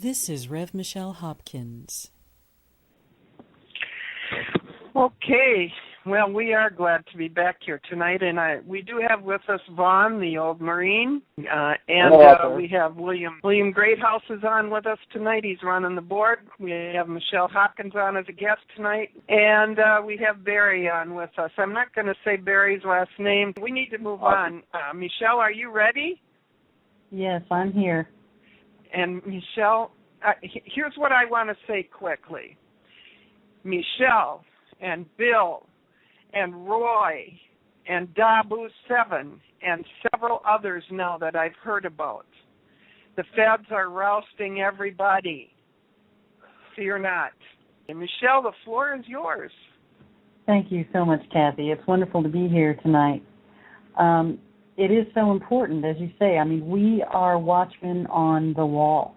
This is RevMichelleHopkins. Okay, well, we are glad to be back here tonight, and we do have with us Vaughn, the old Marine, and we have William Greathouse is on with us tonight. He's running the board. We have Michelle Hopkins on as a guest tonight, and we have Barry on with us. I'm not going to say Barry's last name. We need to move on. Michelle, are you ready? Yes, I'm here. And Michelle, here's what I want to say quickly. Michelle and Bill and Roy and Dabu7 and several others now that I've heard about. The feds are rousting everybody. Fear not. And Michelle, the floor is yours. Thank you so much, Kathy. It's wonderful to be here tonight. It is so important, as you say. I mean, we are watchmen on the wall.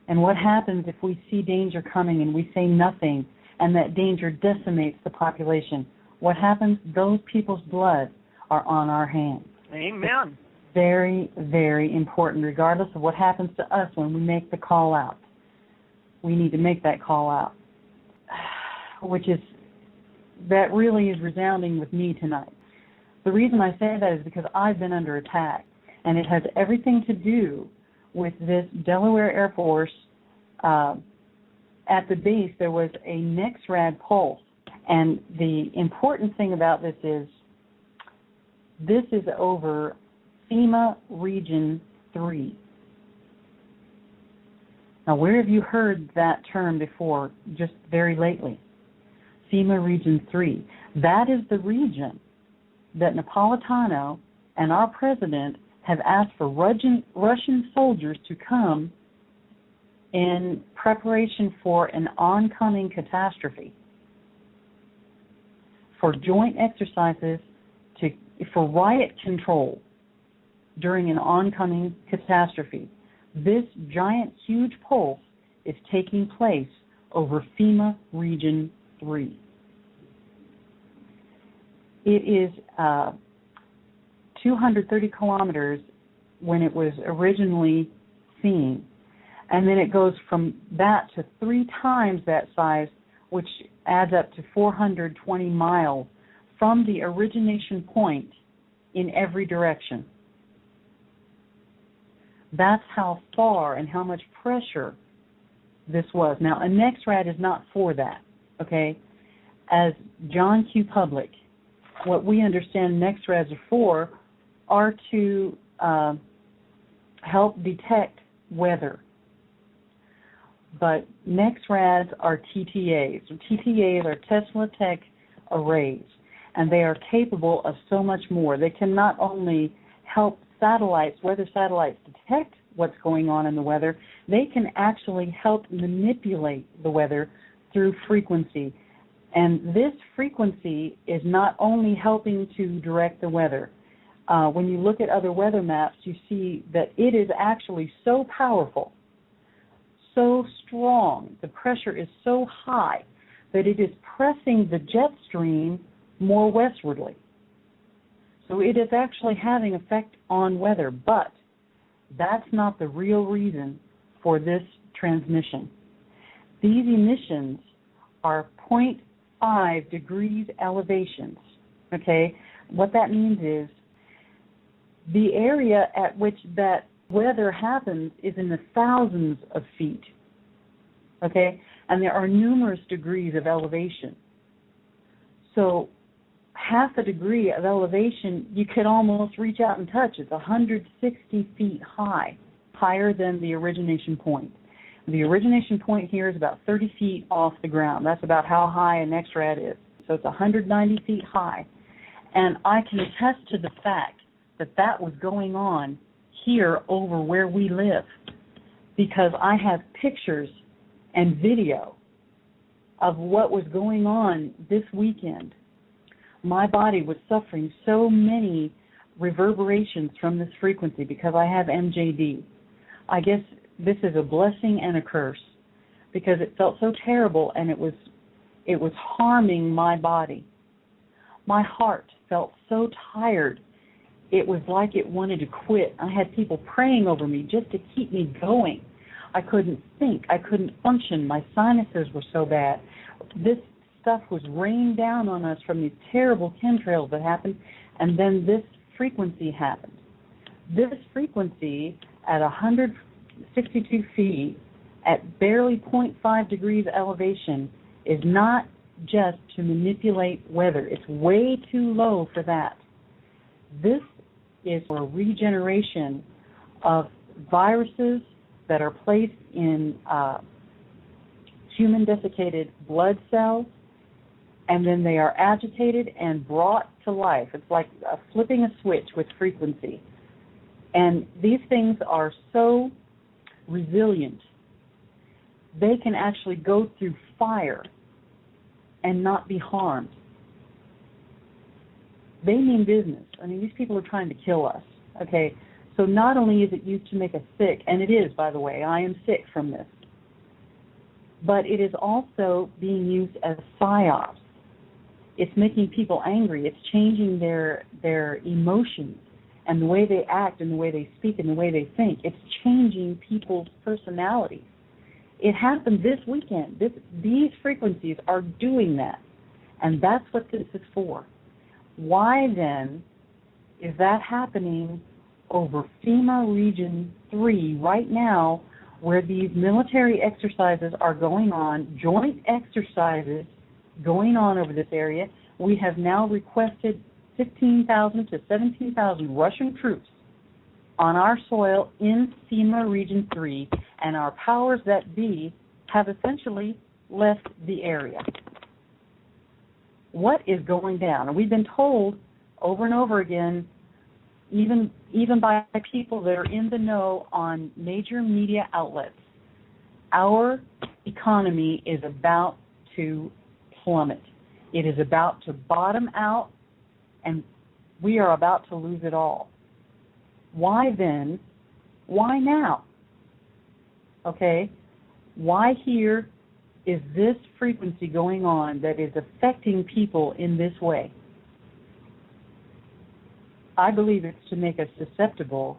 And what happens if we see danger coming and we say nothing, and that danger decimates the population? What happens? Those people's blood are on our hands. Amen. It's very, very important, regardless of what happens to us when we make the call out. We need to make that call out, that really is resounding with me tonight. The reason I say that is because I've been under attack, and it has everything to do with this Delaware Air Force. At the base, there was a NEXRAD pulse, and the important thing about this is over FEMA Region 3. Now, where have you heard that term before, just very lately? FEMA Region 3. That is the region that Napolitano and our president have asked for Russian soldiers to come in preparation for an oncoming catastrophe, for joint exercises for riot control during an oncoming catastrophe. This giant, huge pulse is taking place over FEMA Region 3. It is 230 kilometers when it was originally seen. And then it goes from that to 3 times that size, which adds up to 420 miles from the origination point in every direction. That's how far and how much pressure this was. Now, a NEXRAD is not for that, okay? As John Q. Public, what we understand NEXRADs are for are to help detect weather. But NEXRADs are TTAs. TTAs are Tesla Tech arrays, and they are capable of so much more. They can not only help weather satellites detect what's going on in the weather, they can actually help manipulate the weather through frequency. And this frequency is not only helping to direct the weather. When you look at other weather maps, you see that it is actually so powerful, so strong, the pressure is so high that it is pressing the jet stream more westwardly. So it is actually having effect on weather, but that's not the real reason for this transmission. These emissions are 0.5 degrees elevations, okay? What that means is the area at which that weather happens is in the thousands of feet, okay? And there are numerous degrees of elevation. So half a degree of elevation, you could almost reach out and touch. It's 160 feet high, higher than the origination point. The origination point here is about 30 feet off the ground. That's about how high a NEXRAD is. So it's 190 feet high. And I can attest to the fact that that was going on here over where we live, because I have pictures and video of what was going on this weekend. My body was suffering so many reverberations from this frequency because I have MJD. I guess this is a blessing and a curse, because it felt so terrible and it was harming my body. My heart felt so tired. It was like it wanted to quit. I had people praying over me just to keep me going. I couldn't think. I couldn't function. My sinuses were so bad. This stuff was rained down on us from these terrible chemtrails that happened, and then this frequency happened. This frequency at 162 feet at barely 0.5 degrees elevation is not just to manipulate weather. It's way too low for that. This is for regeneration of viruses that are placed in human desiccated blood cells, and then they are agitated and brought to life. It's like flipping a switch with frequency. And these things are so resilient, they can actually go through fire and not be harmed. They mean business. I mean, these people are trying to kill us, okay? So not only is it used to make us sick, and it is, by the way, I am sick from this, but it is also being used as psyops. It's making people angry. It's changing their emotions and the way they act and the way they speak and the way they think. It's changing people's personalities. It happened this weekend. These frequencies are doing that, and that's what this is for. Why, then, is that happening over FEMA Region 3 right now, where these military exercises are going on, joint exercises going on over this area? We have now requested 15,000 to 17,000 Russian troops on our soil in FEMA Region 3, and our powers that be have essentially left the area. What is going down? And we've been told over and over again, even by people that are in the know on major media outlets, our economy is about to plummet. It is about to bottom out, and we are about to lose it all. Why then? Why now? Okay? Why here is this frequency going on that is affecting people in this way? I believe it's to make us susceptible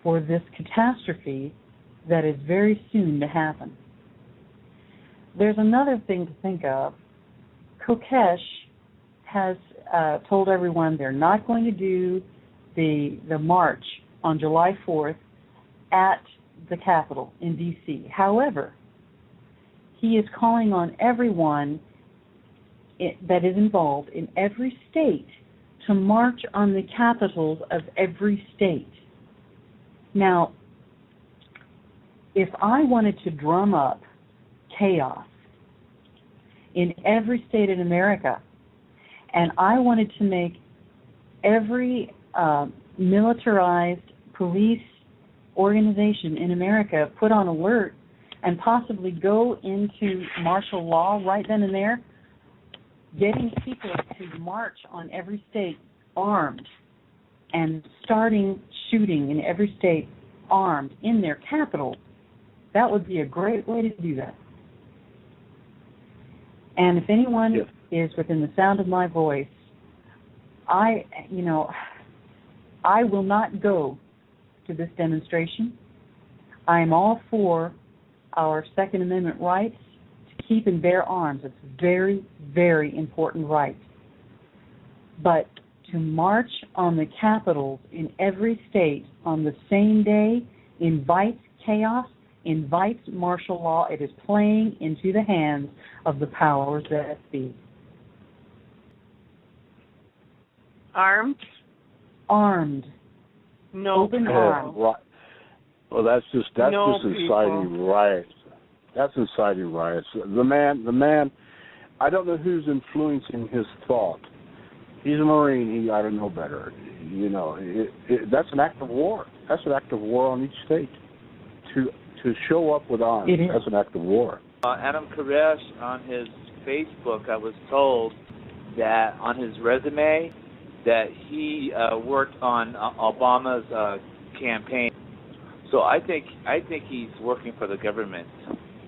for this catastrophe that is very soon to happen. There's another thing to think of. Kokesh has told everyone they're not going to do the march on July 4th at the Capitol in D.C. However, he is calling on everyone that is involved in every state to march on the capitals of every state. Now, if I wanted to drum up chaos in every state in America, and I wanted to make every militarized police organization in America put on alert and possibly go into martial law right then and there, getting people to march on every state armed and starting shooting in every state armed in their capital, that would be a great way to do that. And if anyone is within the sound of my voice, I will not go to this demonstration. I am all for our Second Amendment rights to keep and bear arms. It's a very, very important right. But to march on the capitals in every state on the same day invites chaos, invites martial law. It is playing into the hands of the powers that be. Armed? Armed. No. Open arms. Right. Well, that's just inciting people. riots. That's inciting riots. The man. I don't know who's influencing his thought. He's a Marine. He ought to know better. You know, that's an act of war. That's an act of war on each state. To show up with arms, that's an act of war. Adam Koresh, on his Facebook, I was told that on his resume that he worked on Obama's campaign. So I think he's working for the government.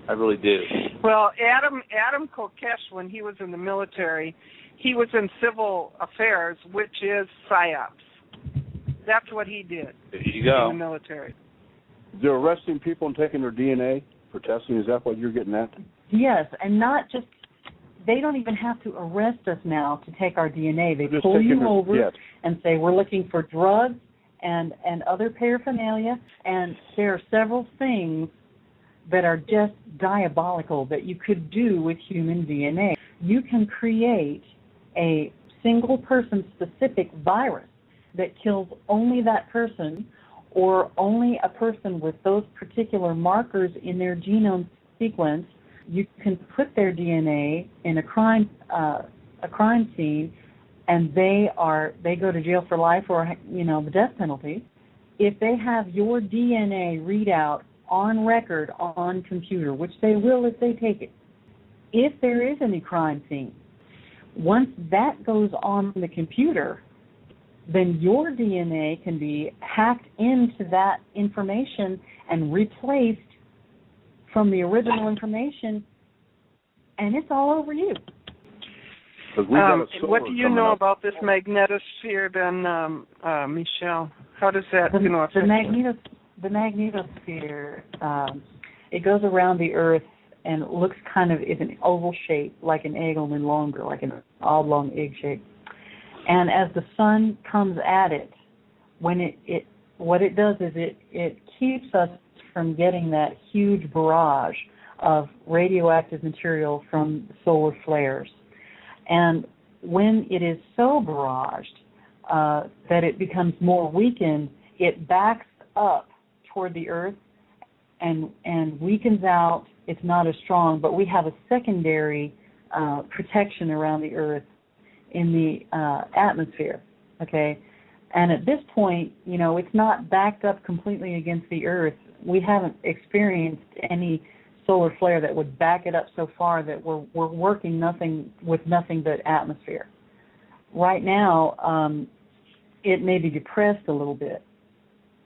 I really do. Well, Adam Kokesh, when he was in the military, he was in civil affairs, which is psyops. That's what he did. There you go. In the military. They're arresting people and taking their DNA for testing. Is that what you're getting at? Yes, and not just, they don't even have to arrest us now to take our DNA. They Just pull you taking over yes. and say, we're looking for drugs and other paraphernalia, and there are several things that are just diabolical that you could do with human DNA. You can create a single person specific virus that kills only that person or only a person with those particular markers in their genome sequence. You can put their DNA in a crime scene, and they go to jail for life or the death penalty. If they have your DNA readout on record on computer, which they will if they take it, if there is any crime scene, once that goes on the computer, then your DNA can be hacked into that information and replaced from the original information, and it's all over you. What do you know about this magnetosphere then, Michelle? How does that affect the magnetosphere, it goes around the Earth and it looks kind of, it's an oval shape, like an egg, only longer, like an oblong egg shape. And as the sun comes at it, when what it does is it keeps us from getting that huge barrage of radioactive material from solar flares. And when it is so barraged that it becomes more weakened, it backs up toward the Earth and weakens out. It's not as strong, but we have a secondary protection around the Earth in the atmosphere, okay? And at this point, it's not backed up completely against the Earth. We haven't experienced any solar flare that would back it up so far that we're working with nothing but atmosphere. Right now, it may be depressed a little bit.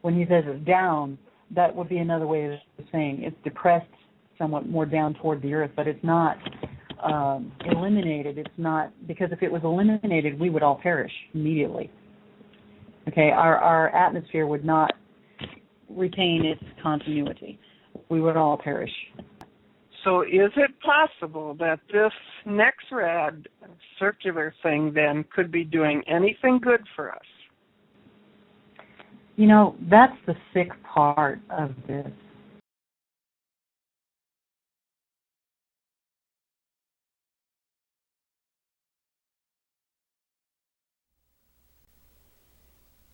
When he says it's down, that would be another way of saying it's depressed somewhat more down toward the Earth, but it's not eliminated. It's not, because if it was eliminated, we would all perish immediately. Okay, our atmosphere would not retain its continuity. We would all perish. So is it possible that this NexRad circular thing then could be doing anything good for us? That's the sick part of this.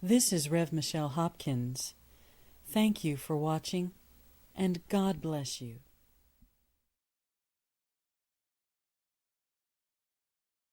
This is RevMichelleHopkins. Thank you for watching, and God bless you.